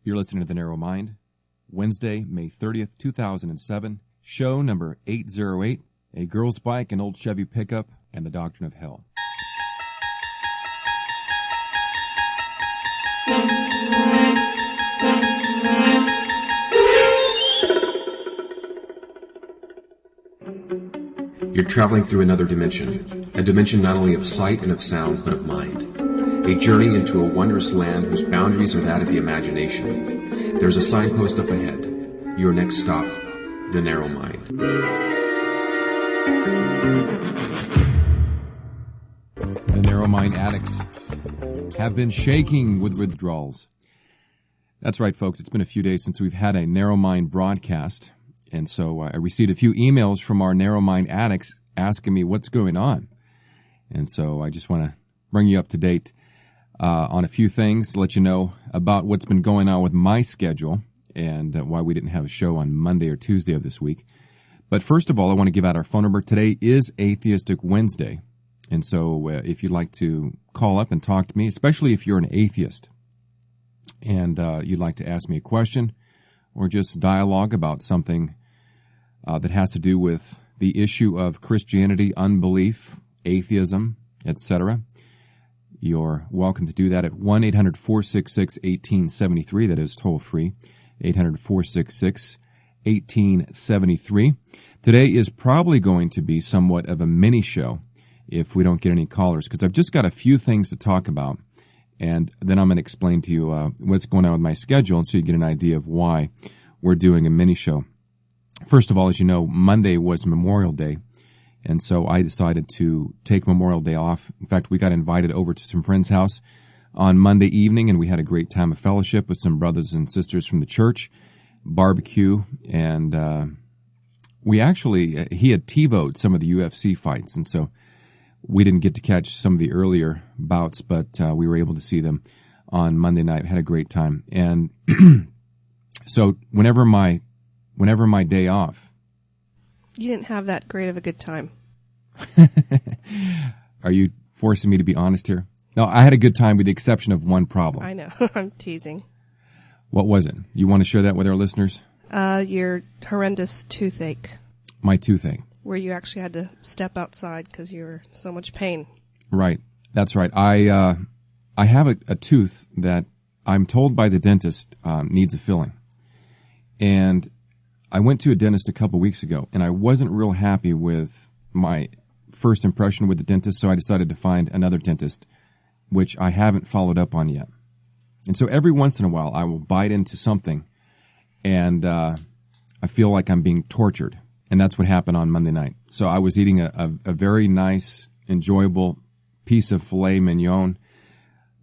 You're listening to The Narrow Mind, Wednesday, May 30th, 2007, show number 808, A Girl's Bike, an Old Chevy Pickup, and the Doctrine of Hell. You're traveling through another dimension, a dimension not only of sight and of sound, but of mind. A journey into a wondrous land whose boundaries are that of the imagination. There's a signpost up ahead. Your next stop, The Narrow Mind. The Narrow Mind addicts have been shaking with withdrawals. That's right, folks. It's been a few days since we've had a Narrow Mind broadcast, and so I received a few emails from our Narrow Mind addicts asking me what's going on. And so I just want to bring you up to date on a few things, let you know about what's been going on with my schedule and why we didn't have a show on Monday or Tuesday of this week. But first of all, I want to give out our phone number. Today is Atheistic Wednesday, and so if you'd like to call up and talk to me, especially if you're an atheist and you'd like to ask me a question or just dialogue about something that has to do with the issue of Christianity, unbelief, atheism, etc., you're welcome to do that at 1-800-466-1873. That is toll-free, 800-466-1873. Today is probably going to be somewhat of a mini show if we don't get any callers, because I've just got a few things to talk about, and then I'm going to explain to you what's going on with my schedule, and so you get an idea of why we're doing a mini show. First of all, as you know, Monday was Memorial Day, and so I decided to take Memorial Day off. In fact, we got invited over to some friend's house on Monday evening, and we had a great time of fellowship with some brothers and sisters from the church, barbecue, and we actually, he had TiVo'd some of the UFC fights, and so we didn't get to catch some of the earlier bouts, but we were able to see them on Monday night. Had a great time. And so whenever my day off. You didn't have that great of a good time. Are you forcing me to be honest here? No, I had a good time with the exception of one problem. I know. I'm teasing. What was it? You want to share that with our listeners? Your horrendous toothache. My toothache. Where you actually had to step outside because you were so much pain. Right. That's right. I have a tooth that I'm told by the dentist needs a filling. And I went to a dentist a couple weeks ago, and I wasn't real happy with my first impression with the dentist, so I decided to find another dentist, which I haven't followed up on yet. And so every once in a while, I will bite into something, and I feel like I'm being tortured. And that's what happened on Monday night. So I was eating a very nice, enjoyable piece of filet mignon,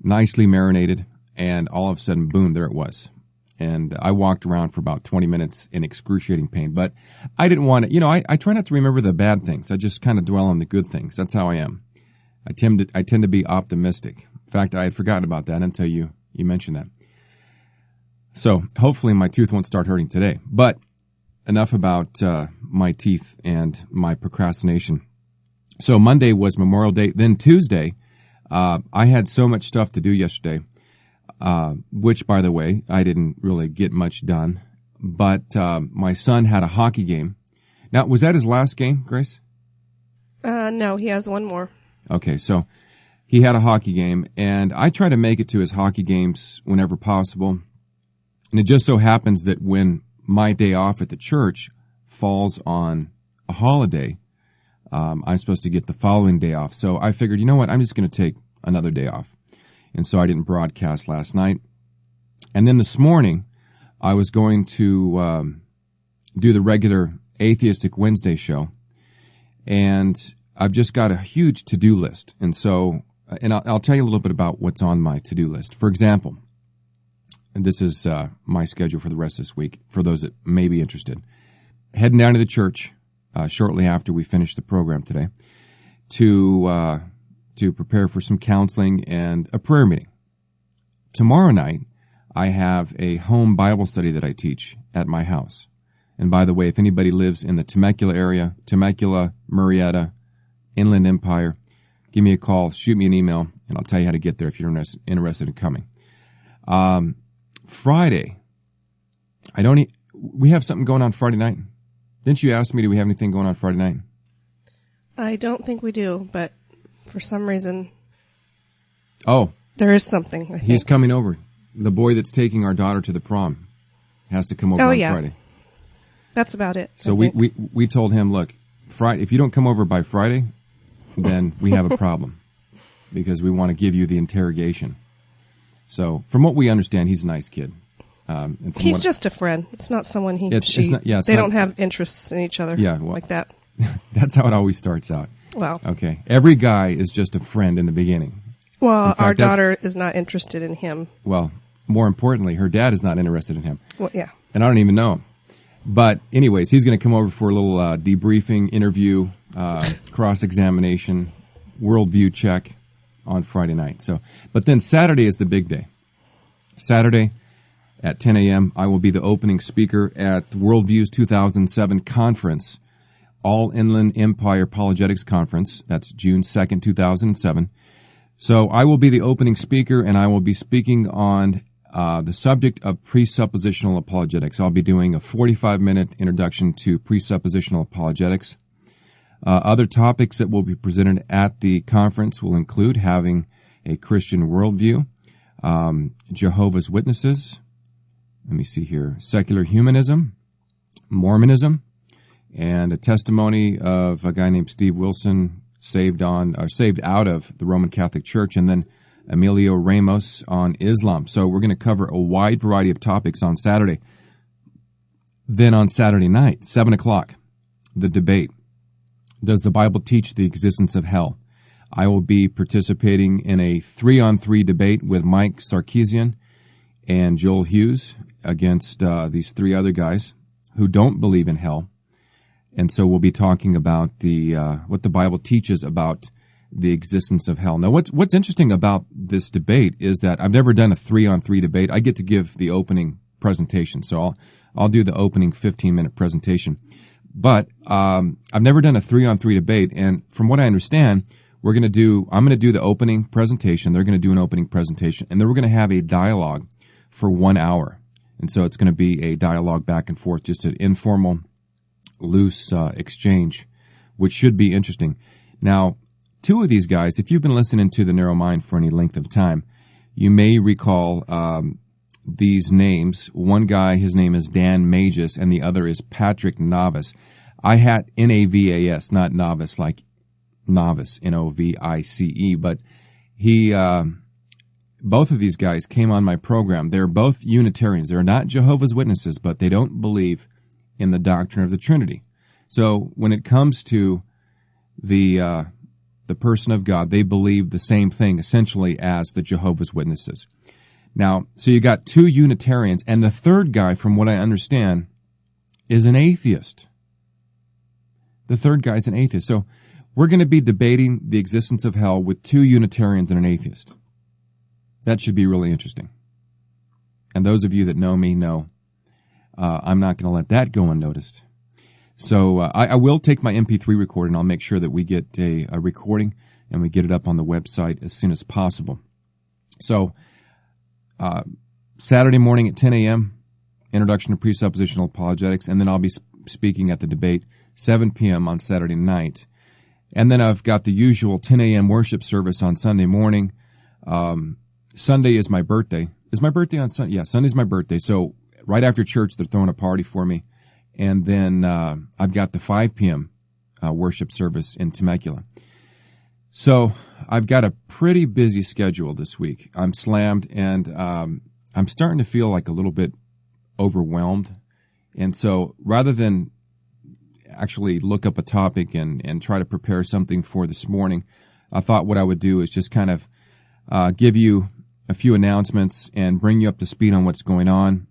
nicely marinated, and all of a sudden, boom, there it was. And I walked around for about 20 minutes in excruciating pain. But I didn't want to, I try not to remember the bad things. I just kind of dwell on the good things. That's how I am. I tend to be optimistic. In fact, I had forgotten about that until you mentioned that. So hopefully my tooth won't start hurting today. But enough about my teeth and my procrastination. So Monday was Memorial Day. Then Tuesday, I had so much stuff to do yesterday. Which, by the way, I didn't really get much done. But my son had a hockey game. Now, was that his last game, Grace? No, he has one more. Okay, so he had a hockey game, and I try to make it to his hockey games whenever possible. And it just so happens that when my day off at the church falls on a holiday, I'm supposed to get the following day off. So I figured, you know what, I'm just going to take another day off. And so I didn't broadcast last night. And then this morning, I was going to do the regular Atheistic Wednesday show. And I've just got a huge to-do list. And so, I'll tell you a little bit about what's on my to-do list. For example, and this is my schedule for the rest of this week, for those that may be interested. Heading down to the church shortly after we finish the program today to prepare for some counseling and a prayer meeting. Tomorrow night, I have a home Bible study that I teach at my house. And by the way, if anybody lives in the Temecula area, Temecula, Murrieta, Inland Empire, give me a call, shoot me an email, and I'll tell you how to get there if you're interested in coming. Friday, we have something going on Friday night. Didn't you ask me, do we have anything going on Friday night? I don't think we do, but for some reason, there is something. I think. He's coming over. The boy that's taking our daughter to the prom has to come over on Friday. That's about it. So we told him, look, Friday, if you don't come over by Friday, then we have a problem because we want to give you the interrogation. So from what we understand, he's a nice kid. And he's just a friend. It's not someone they don't have interests in each other like that. That's how it always starts out. Wow. Okay. Every guy is just a friend in the beginning. Well, fact, our daughter is not interested in him. Well, more importantly, her dad is not interested in him. Well, yeah. And I don't even know him. But anyways, he's going to come over for a little debriefing, interview, cross-examination, worldview check on Friday night. But then Saturday is the big day. Saturday at 10 a.m., I will be the opening speaker at the Worldviews 2007 conference, All Inland Empire Apologetics Conference. That's June 2nd, 2007. So I will be the opening speaker, and I will be speaking on the subject of presuppositional apologetics. I'll be doing a 45-minute introduction to presuppositional apologetics. Other topics that will be presented at the conference will include having a Christian worldview, Jehovah's Witnesses, let me see here, secular humanism, Mormonism, and a testimony of a guy named Steve Wilson saved out of the Roman Catholic Church, and then Emilio Ramos on Islam. So we're going to cover a wide variety of topics on Saturday. Then on Saturday night, 7 o'clock, the debate. Does the Bible teach the existence of hell? I will be participating in a 3-on-3 debate with Mike Sarkeesian and Joel Hughes against these three other guys who don't believe in hell. And so we'll be talking about what the Bible teaches about the existence of hell. Now, what's interesting about this debate is that I've never done a 3-on-3 debate. I get to give the opening presentation, so I'll do the opening 15-minute presentation. But I've never done a 3-on-3 debate, and from what I understand, I'm going to do the opening presentation. They're going to do an opening presentation, and then we're going to have a dialogue for 1 hour. And so it's going to be a dialogue back and forth, just an informal, loose exchange, which should be interesting. Now, two of these guys, if you've been listening to The Narrow Mind for any length of time, you may recall these names. One guy, his name is Dan Magus, and the other is Patrick Novice. I had N-A-V-A-S, not novice like novice, N-O-V-I-C-E, but both of these guys came on my program. They're both Unitarians. They're not Jehovah's Witnesses, but they don't believe in the doctrine of the Trinity. So when it comes to the person of God, they believe the same thing essentially as the Jehovah's Witnesses. Now, so you got two Unitarians, and the third guy, from what I understand, is an atheist. The third guy's an atheist. So we're going to be debating the existence of hell with two Unitarians and an atheist. That should be really interesting. And those of you that know me know I'm not going to let that go unnoticed. So I will take my MP3 recorder, and I'll make sure that we get a recording and we get it up on the website as soon as possible. So Saturday morning at 10 a.m., introduction to presuppositional apologetics, and then I'll be speaking at the debate 7 p.m. on Saturday night. And then I've got the usual 10 a.m. worship service on Sunday morning. Sunday is my birthday. Is my birthday on Sunday? Yeah, Sunday's my birthday. So right after church, they're throwing a party for me. And then I've got the 5 p.m. Worship service in Temecula. So I've got a pretty busy schedule this week. I'm slammed, and I'm starting to feel like a little bit overwhelmed. And so rather than actually look up a topic and try to prepare something for this morning, I thought what I would do is just kind of give you a few announcements and bring you up to speed on what's going on.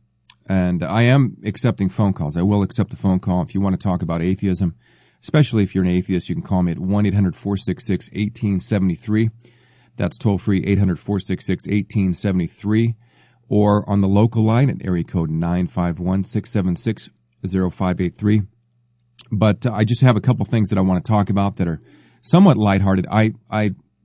And I am accepting phone calls. I will accept a phone call. If you want to talk about atheism, especially if you're an atheist, you can call me at 1-800-466-1873. That's toll-free, 800-466-1873. Or on the local line at area code 951-676-0583. But I just have a couple things that I want to talk about that are somewhat lighthearted. I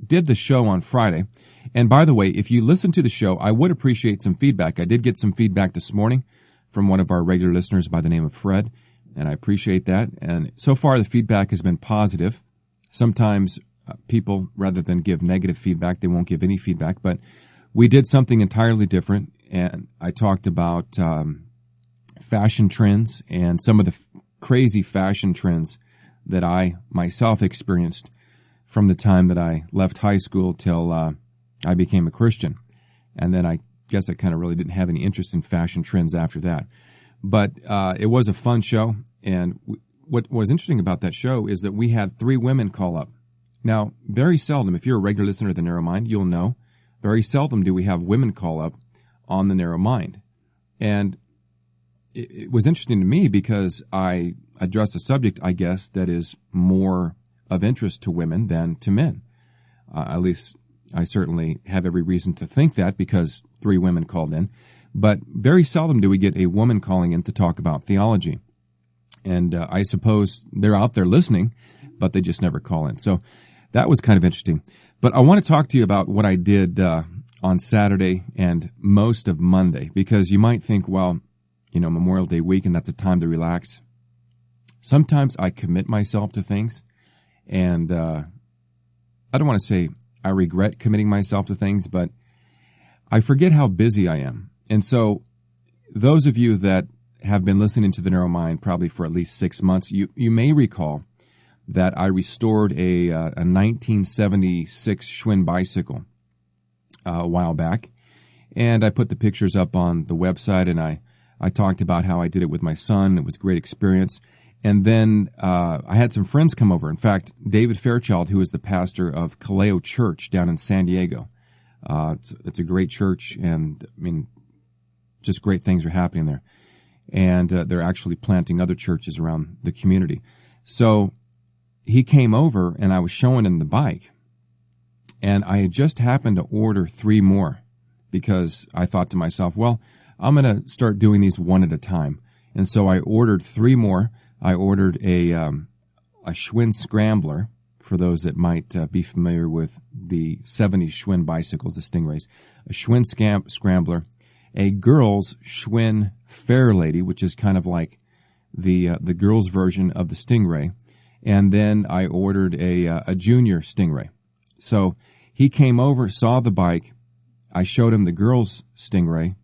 did the show on Friday. And by the way, if you listen to the show, I would appreciate some feedback. I did get some feedback this morning from one of our regular listeners by the name of Fred, and I appreciate that. And so far, the feedback has been positive. Sometimes people, rather than give negative feedback, they won't give any feedback. But we did something entirely different, and I talked about fashion trends and some of the crazy fashion trends that I myself experienced from the time that I left high school till I became a Christian. And then I guess I kind of really didn't have any interest in fashion trends after that. But it was a fun show. And what was interesting about that show is that we had 3 women call up. Now, very seldom, if you're a regular listener to The Narrow Mind, you'll know, very seldom do we have women call up on The Narrow Mind. And it was interesting to me because I addressed a subject, I guess, that is more of interest to women than to men. At least I certainly have every reason to think that because 3 women called in. But very seldom do we get a woman calling in to talk about theology. And I suppose they're out there listening, but they just never call in. So that was kind of interesting. But I want to talk to you about what I did on Saturday and most of Monday, because you might think, well, Memorial Day weekend, that's a time to relax. Sometimes I commit myself to things, and I don't want to say I regret committing myself to things, but I forget how busy I am. And so those of you that have been listening to The Narrow Mind probably for at least 6 months, you may recall that I restored a 1976 Schwinn bicycle a while back, and I put the pictures up on the website, and I talked about how I did it with my son. It was a great experience. And then I had some friends come over. In fact, David Fairchild, who is the pastor of Kaleo Church down in San Diego. It's a great church, and just great things are happening there. And they're actually planting other churches around the community. So he came over, and I was showing him the bike. And I had just happened to order 3 more because I thought to myself, well, I'm going to start doing these one at a time. And so I ordered 3 more. I ordered a Schwinn Scrambler, for those that might be familiar with the 70s Schwinn bicycles, the Stingrays. A Schwinn Scrambler, a girl's Schwinn Fairlady, which is kind of like the girl's version of the Stingray. And then I ordered a junior Stingray. So he came over, saw the bike. I showed him the girl's Stingray,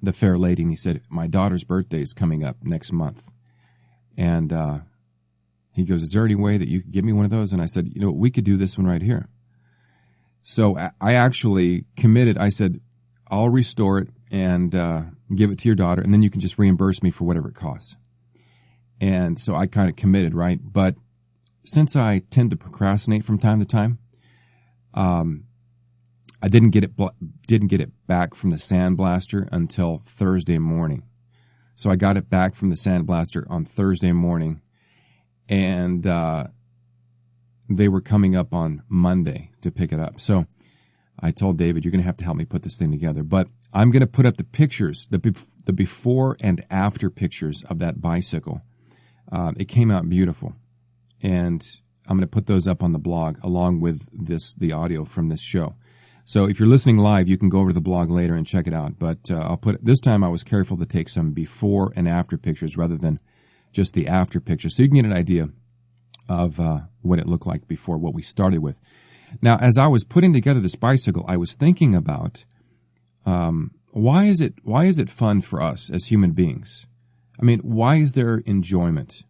the Fairlady, and he said, my daughter's birthday is coming up next month. And he goes, is there any way that you could give me one of those? And I said, we could do this one right here. So I actually committed. I said, I'll restore it and give it to your daughter, and then you can just reimburse me for whatever it costs. And so I kind of committed, right? But since I tend to procrastinate from time to time, I didn't get it back from the sandblaster until Thursday morning. So I got it back from the sandblaster on Thursday morning, and they were coming up on Monday to pick it up. So I told David, you're going to have to help me put this thing together. But I'm going to put up the pictures, the before and after pictures of that bicycle. It came out beautiful, and I'm going to put those up on the blog along with the audio from this show. So if you're listening live, you can go over to the blog later and check it out. But this time I was careful to take some before and after pictures rather than just the after pictures, so you can get an idea of what it looked like before, what we started with. Now, as I was putting together this bicycle, I was thinking about why is it fun for us as human beings? Why is there enjoyment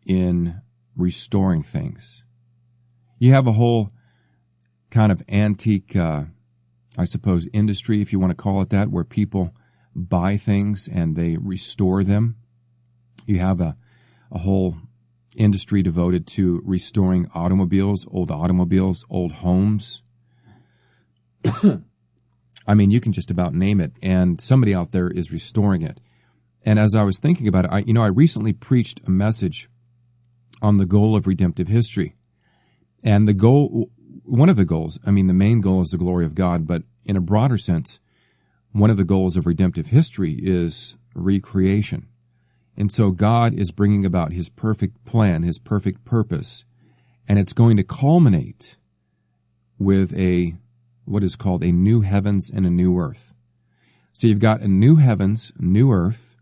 in restoring things? You have a whole kind of antique, I suppose, industry, if you want to call it that, where people buy things and they restore them. You have a whole industry devoted to restoring automobiles, old homes. You can just about name it, and somebody out there is restoring it. And as I was thinking about it, I recently preached a message on the goal of redemptive history. And one of the goals, the main goal is the glory of God, but in a broader sense, one of the goals of redemptive history is recreation. And so God is bringing about His perfect plan, His perfect purpose, and it's going to culminate with what is called a new heavens and a new earth. So you've got a new heavens, new earth.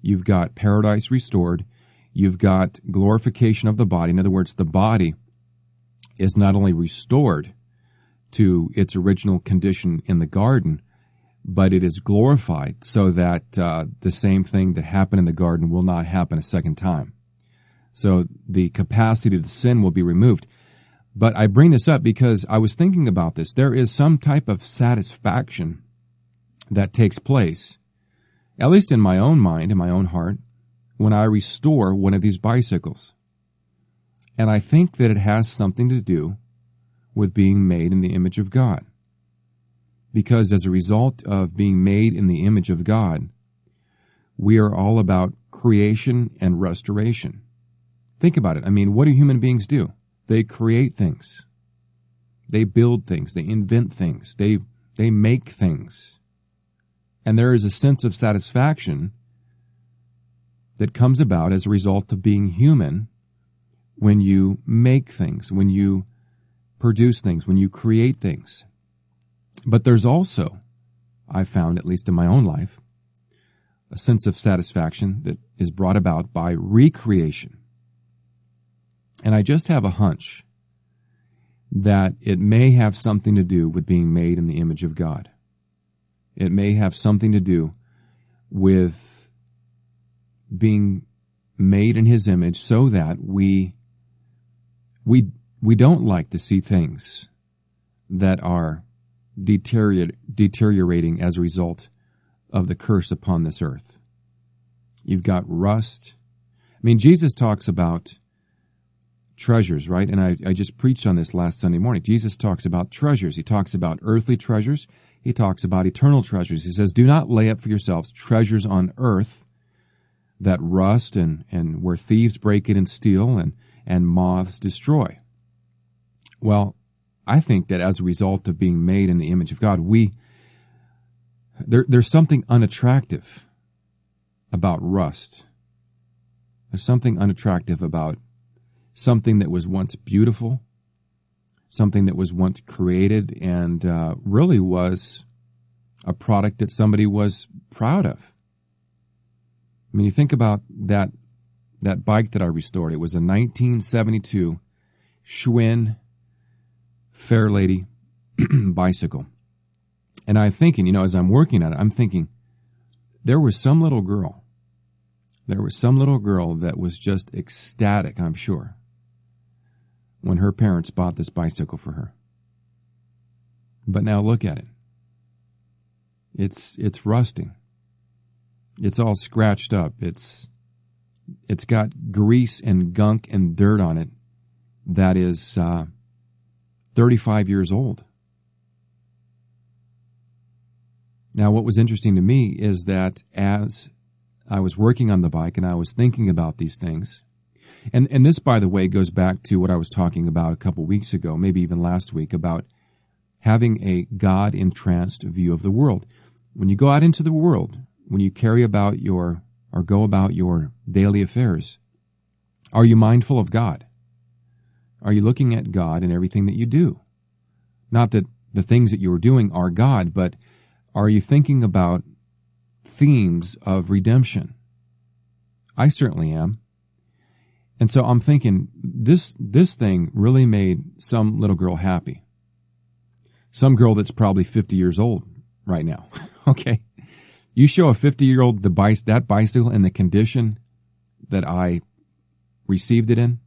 You've got paradise restored. You've got glorification of the body. In other words, the body is not only restored to its original condition in the garden, but it is glorified so that the same thing that happened in the garden will not happen a second time. So the capacity to sin will be removed. But I bring this up because I was thinking about this. There is some type of satisfaction that takes place, at least in my own mind, in my own heart, when I restore one of these bicycles. And I think that it has something to do with being made in the image of God. Because as a result of being made in the image of God, we are all about creation and restoration. Think about it. I mean, what do human beings do? They create things. They build things. They invent things. They make things. And there is a sense of satisfaction that comes about as a result of being human when you make things, when you produce things, when you create things. But there's also, I found, at least in my own life, a sense of satisfaction that is brought about by recreation. And I just have a hunch that it may have something to do with being made in the image of God. It may have something to do with being made in His image so that we don't like to see things that are deteriorating as a result of the curse upon this earth. You've got rust. I mean, Jesus talks about treasures, right? And I just preached on this last Sunday morning. Jesus talks about treasures. He talks about earthly treasures. He talks about eternal treasures. He says, do not lay up for yourselves treasures on earth that rust and where thieves break in and steal and moths destroy. Well, I think that as a result of being made in the image of God, there's something unattractive about rust. There's something unattractive about something that was once beautiful, something that was once created and really was a product that somebody was proud of. I mean, you think about that bike that I restored. It was a 1972 Schwinn Fairlady bicycle. And I'm thinking, as I'm working at it, I'm thinking, there was some little girl that was just ecstatic, I'm sure, when her parents bought this bicycle for her. But now look at it. It's rusting. It's all scratched up. It's got grease and gunk and dirt on it that is 35 years old. Now, what was interesting to me is that as I was working on the bike and I was thinking about these things, and this, by the way, goes back to what I was talking about a couple weeks ago, maybe even last week, about having a God-entranced view of the world. When you go out into the world, when you go about your daily affairs, are you mindful of God? Are you looking at God in everything that you do? Not that the things that you are doing are God, but are you thinking about themes of redemption? I certainly am. And so I'm thinking, this thing really made some little girl happy. Some girl that's probably 50 years old right now. Okay. You show a 50-year-old that bicycle in the condition that I received it in,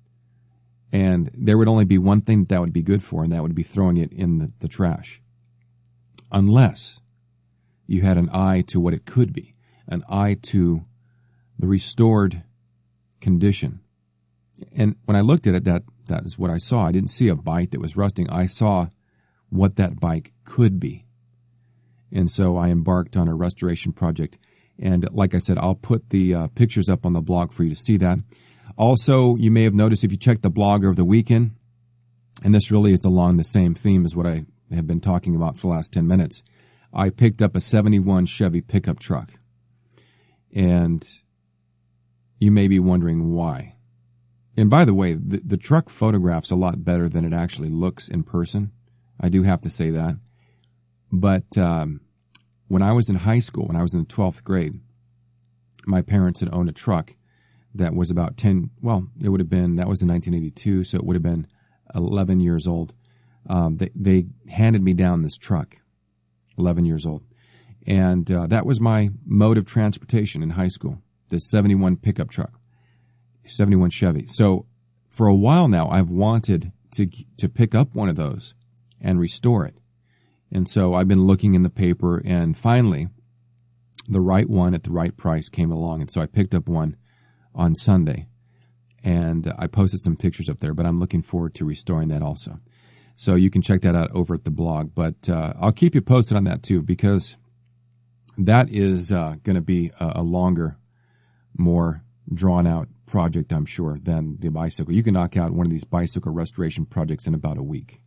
and there would only be one thing that would be good for, and that would be throwing it in the trash. Unless you had an eye to what it could be, an eye to the restored condition. And when I looked at it, that is what I saw. I didn't see a bike that was rusting. I saw what that bike could be. And so I embarked on a restoration project. And like I said, I'll put the pictures up on the blog for you to see that. Also, you may have noticed if you check the blogger of the weekend, and this really is along the same theme as what I have been talking about for the last 10 minutes, I picked up a 71 Chevy pickup truck. And you may be wondering why. And by the way, the truck photographs a lot better than it actually looks in person. I do have to say that. But when I was in high school, when I was in the 12th grade, my parents had owned a truck that was about that was in 1982, so it would have been 11 years old. They handed me down this truck, 11 years old. And that was my mode of transportation in high school, this 71 pickup truck, 71 Chevy. So for a while now, I've wanted to pick up one of those and restore it. And so I've been looking in the paper, and finally, the right one at the right price came along. And so I picked up one on Sunday, and I posted some pictures up there, but I'm looking forward to restoring that also. So you can check that out over at the blog. But I'll keep you posted on that too, because that is going to be a longer, more drawn-out project, I'm sure, than the bicycle. You can knock out one of these bicycle restoration projects in about a week.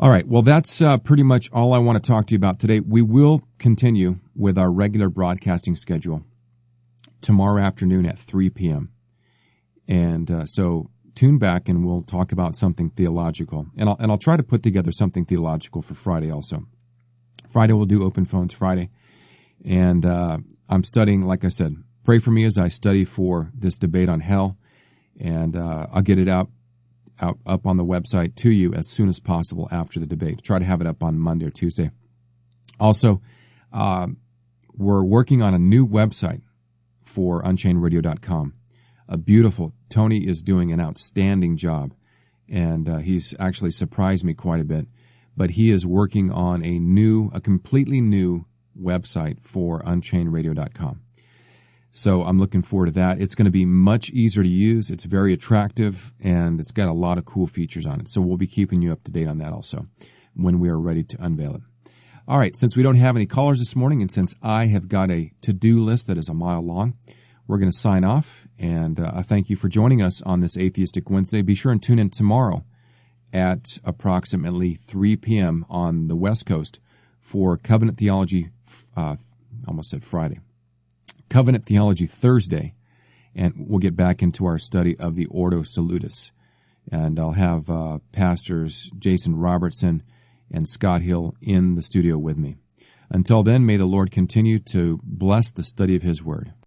All right, well, that's pretty much all I want to talk to you about today. We will continue with our regular broadcasting schedule tomorrow afternoon at 3 p.m. And so tune back, and we'll talk about something theological. And I'll try to put together something theological for Friday also. Friday we'll do Open Phones Friday. And I'm studying, like I said, pray for me as I study for this debate on hell. And I'll get it up on the website to you as soon as possible after the debate. Try to have it up on Monday or Tuesday. Also, we're working on a new website for UnchainedRadio.com. Tony is doing an outstanding job, and he's actually surprised me quite a bit. But he is working on a completely new website for UnchainedRadio.com. So I'm looking forward to that. It's going to be much easier to use. It's very attractive, and it's got a lot of cool features on it. So we'll be keeping you up to date on that also when we are ready to unveil it. All right, since we don't have any callers this morning, and since I have got a to-do list that is a mile long, we're going to sign off. And I thank you for joining us on this Atheistic Wednesday. Be sure and tune in tomorrow at approximately 3 p.m. on the West Coast for Covenant Theology, almost said Friday, Covenant Theology Thursday, and we'll get back into our study of the Ordo Salutis. And I'll have pastors Jason Robertson and Scott Hill in the studio with me. Until then, may the Lord continue to bless the study of His Word.